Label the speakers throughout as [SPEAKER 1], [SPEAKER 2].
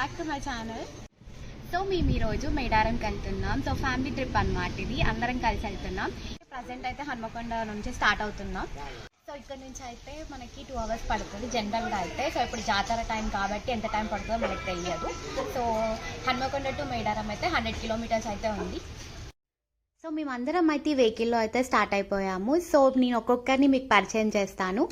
[SPEAKER 1] Back to my channel. So మేము ఈరోజు మేడారంకి వెళ్తున్నాం. సో ఫ్యామిలీ ట్రిప్ అన్నమాట ఇది. అందరం కలిసి వెళ్తున్నాం. ప్రజెంట్ అయితే హన్మకొండ నుంచి స్టార్ట్ అవుతున్నాం. సో ఇక్కడ నుంచి అయితే మనకి 2 hours పడుతుంది జనరల్గా అయితే. సో ఇప్పుడు జాతర టైం కాబట్టి ఎంత టైం పడుతుందో మనకు తెలియదు. సో హన్మకొండ టు మేడారం అయితే 100 kilometers అయితే ఉంది. సో మేమందరం అయితే ఈ వెహికల్లో అయితే స్టార్ట్ అయిపోయాము. సో నేను ఒక్కొక్కరిని మీకు పరిచయం చేస్తాను.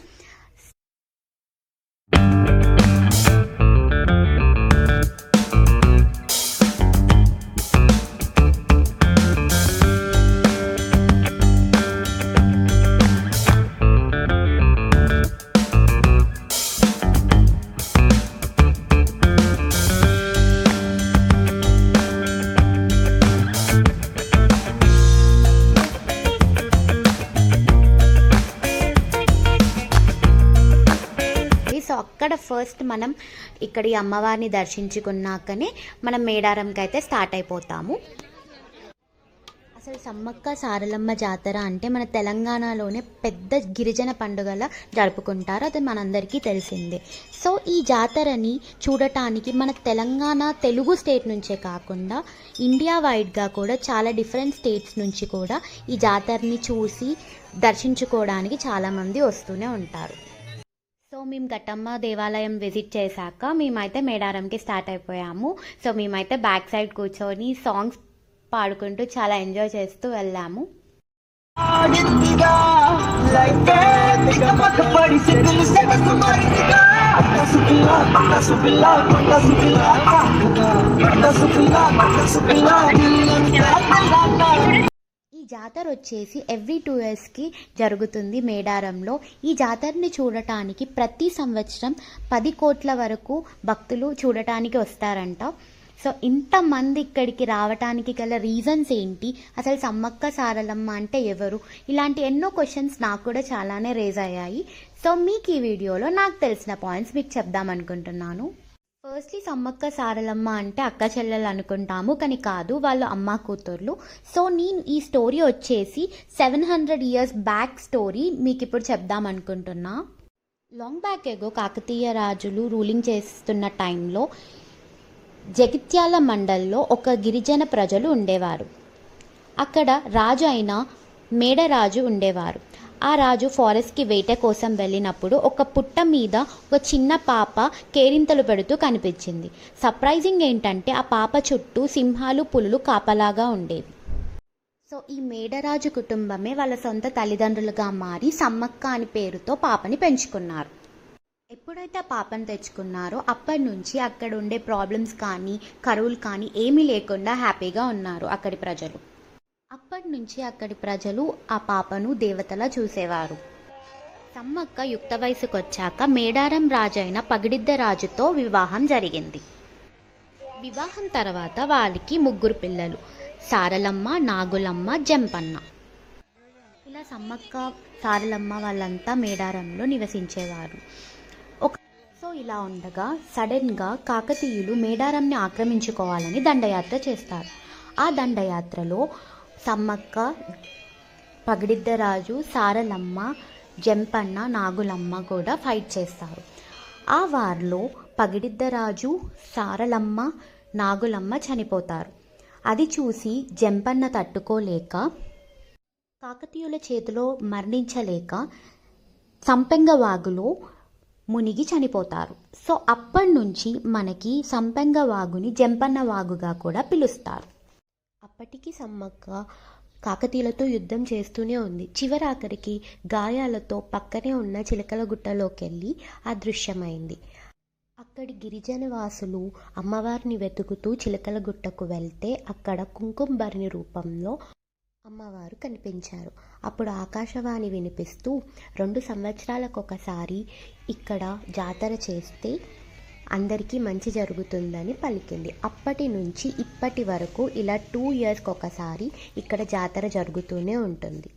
[SPEAKER 1] సో అక్కడ ఫస్ట్ మనం ఇక్కడి అమ్మవారిని దర్శించుకున్నాకనే మనం మేడారంకి అయితే స్టార్ట్ అయిపోతాము. అసలు సమ్మక్క సారలమ్మ జాతర అంటే మన తెలంగాణలోనే పెద్ద గిరిజన పండుగలా జరుపుకుంటారు. అది మనందరికీ తెలిసిందే. సో ఈ జాతరని చూడటానికి మన తెలంగాణ తెలుగు స్టేట్ నుంచే కాకుండా ఇండియా వైడ్గా కూడా చాలా డిఫరెంట్ స్టేట్స్ నుంచి కూడా ఈ జాతరని చూసి దర్శించుకోవడానికి చాలామంది వస్తూనే ఉంటారు. సో మేము ఘట్టమ్మ దేవాలయం విజిట్ చేశాక మేమైతే మేడారంకి స్టార్ట్ అయిపోయాము. సో మేమైతే బ్యాక్ సైడ్ కూర్చొని సాంగ్స్ పాడుకుంటూ చాలా ఎంజాయ్ చేస్తూ వెళ్ళాము. ఈ జాతర వచ్చేసి ఎవ్రీ 2 yearsకి జరుగుతుంది మేడారంలో. ఈ జాతరని చూడటానికి ప్రతి సంవత్సరం 10 కోట్ల వరకు భక్తులు చూడటానికి వస్తారంట. సో ఇంతమంది ఇక్కడికి రావటానికి గల రీజన్స్ ఏంటి, అసలు సమ్మక్క సారలమ్మ అంటే ఎవరు, ఇలాంటి ఎన్నో క్వశ్చన్స్ నాకు కూడా చాలానే రేజ్ అయ్యాయి. సో మీకు ఈ వీడియోలో నాకు తెలిసిన పాయింట్స్ మీకు చెప్దామనుకుంటున్నాను. ఫస్ట్లీ సమ్మక్క సారలమ్మ అంటే అక్క చెల్లెలు అనుకుంటాము, కానీ కాదు, వాళ్ళు అమ్మ కూతుర్లు. సో నేను ఈ స్టోరీ వచ్చేసి 700 years బ్యాక్ స్టోరీ మీకు ఇప్పుడు చెప్దామనుకుంటున్నా. లాంగ్ బ్యాక్ ఎగో కాకతీయ రాజులు రూలింగ్ చేస్తున్న టైంలో జగిత్యాల మండల్లో ఒక గిరిజన ప్రజలు ఉండేవారు. అక్కడ రాజు అయిన మేడరాజు ఉండేవారు. ఆ రాజు ఫారెస్ట్కి వేట కోసం వెళ్ళినప్పుడు ఒక పుట్ట మీద ఒక చిన్న పాప కేరింతలు పెడుతూ కనిపించింది. సర్ప్రైజింగ్ ఏంటంటే ఆ పాప చుట్టూ సింహాలు పులులు కాపలాగా ఉండేవి. సో ఈ మేడరాజు కుటుంబమే వాళ్ళ సొంత తల్లిదండ్రులుగా మారి సమ్మక్క అని పేరుతో పాపని పెంచుకున్నారు. ఎప్పుడైతే ఆ పాపను తెచ్చుకున్నారో అప్పటి నుంచి అక్కడ ఉండే ప్రాబ్లమ్స్ కానీ కరువులు కానీ ఏమీ లేకుండా హ్యాపీగా ఉన్నారు అక్కడి ప్రజలు. అప్పటి నుంచి అక్కడి ప్రజలు ఆ పాపను దేవతలా చూసేవారు. సమ్మక్క యుక్త వయసుకు వచ్చాక మేడారం రాజైన పగిడిద్ద రాజుతో వివాహం జరిగింది. వివాహం తర్వాత వాళ్ళకి 3 పిల్లలు, సారలమ్మ, నాగులమ్మ, జంపన్న. ఇలా సమ్మక్క సారలమ్మ వాళ్ళంతా మేడారంలో నివసించేవారు. సో ఇలా ఉండగా సడన్గా కాకతీయులు మేడారంని ఆక్రమించుకోవాలని దండయాత్ర చేస్తారు. ఆ దండయాత్రలో సమ్మక్క, పగిడిద్దరాజు, సారలమ్మ, జంపన్న, నాగులమ్మ కూడా ఫైట్ చేస్తారు. ఆ వార్లో పగిడిద్దరాజు, సారలమ్మ, నాగులమ్మ చనిపోతారు. అది చూసి జంపన్న తట్టుకోలేక కాకతీయుల చేతిలో మరణించలేక సంపెంగ వాగులో మునిగి చనిపోతారు. సో అప్పటి నుంచి మనకి సంపెంగ వాగుని జంపన్న వాగుగా కూడా పిలుస్తారు. అప్పటికి సమ్మక్క కాకతీయులతో యుద్ధం చేస్తూనే ఉంది. చివరాఖరికి గాయాలతో పక్కనే ఉన్న చిలకల గుట్టలోకి వెళ్ళి అదృశ్యమైంది. అక్కడి గిరిజన వాసులు అమ్మవారిని వెతుకుతూ చిలకల గుట్టకు వెళ్తే అక్కడ కుంకుమ రూపంలో అమ్మవారు కనిపించారు. అప్పుడు ఆకాశవాణి వినిపిస్తూ 2 సంవత్సరాలకు ఒకసారి ఇక్కడ జాతర చేస్తే అందరికీ మంచి జరుగుతుందని పలికింది. అప్పటి నుంచి ఇప్పటి వరకు ఇలా 2 yearsకి ఒకసారి ఇక్కడ జాతర జరుగుతూనే ఉంటుంది.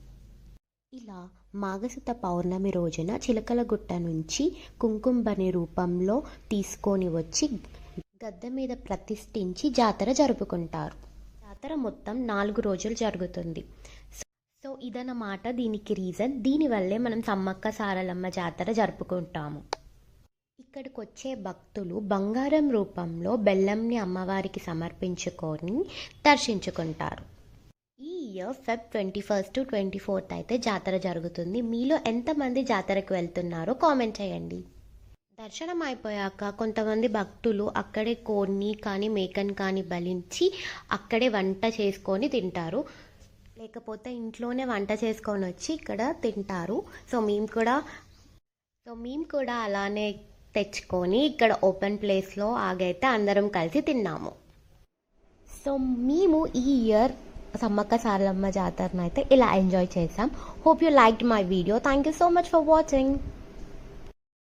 [SPEAKER 1] ఇలా మాఘశుద్ధ పౌర్ణమి రోజున చిలకలగుట్ట నుంచి కుంకుమ రూపంలో తీసుకొని వచ్చి గద్దె మీద ప్రతిష్ఠించి జాతర జరుపుకుంటారు. జాతర మొత్తం 4 రోజులు జరుగుతుంది. సో ఇదన్నమాట దీనికి రీజన్. దీనివల్లే మనం సమ్మక్క సారలమ్మ జాతర జరుపుకుంటాము. ఇక్కడికి వచ్చే భక్తులు బంగారం రూపంలో బెల్లంని అమ్మవారికి సమర్పించుకొని దర్శించుకుంటారు. ఈ ఇయర్ ఫెబ్ 21 to 24 అయితే జాతర జరుగుతుంది. మీలో ఎంతమంది జాతరకు వెళ్తున్నారో కామెంట్ చేయండి. దర్శనం అయిపోయాక కొంతమంది భక్తులు అక్కడే కోడిని కానీ మేకని కానీ బలించి అక్కడే వంట చేసుకొని తింటారు. లేకపోతే ఇంట్లోనే వంట చేసుకొని వచ్చి ఇక్కడ తింటారు. సో మేము కూడా అలానే తెచ్చుకొని ఇక్కడ ఓపెన్ ప్లేస్లో ఆగైతే అందరం కలిసి తిన్నాము. సో మేము ఈ ఇయర్ సమ్మక్క సారలమ్మ జాతరను అయితే ఇలా ఎంజాయ్ చేసాం. Hope you liked my video. Thank you so much for watching.